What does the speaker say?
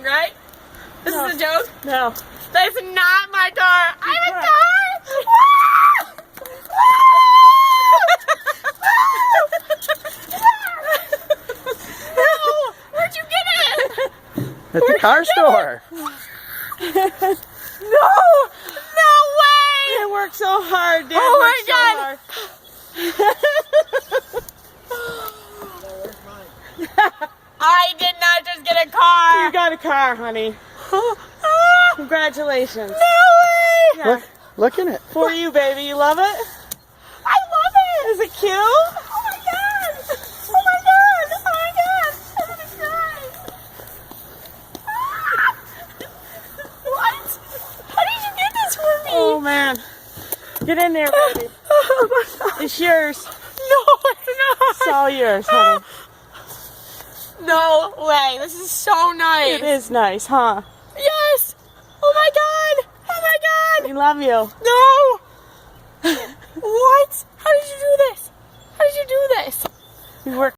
right? This is a joke? No. That's not my car. I have a car! No! Where'd you get it? At the car store. No! No way! It worked so hard, Dad. Oh my Worked so God. hard. I did not just get a car! You got a car, honey. Congratulations. No way! Yeah. Look in it. For you, baby. You love it? I love it! Is it cute? Oh my God! Oh my God! Oh my God! I'm gonna cry! What? How did you get this for me? Oh, man. Get in there, baby. Oh my God. It's yours. No, it's not! It's all yours, honey. No way! This is so nice! It is nice, huh? Yes! Oh my God! Oh my God! We love you. No! What? How did you do this? How did you do this? We worked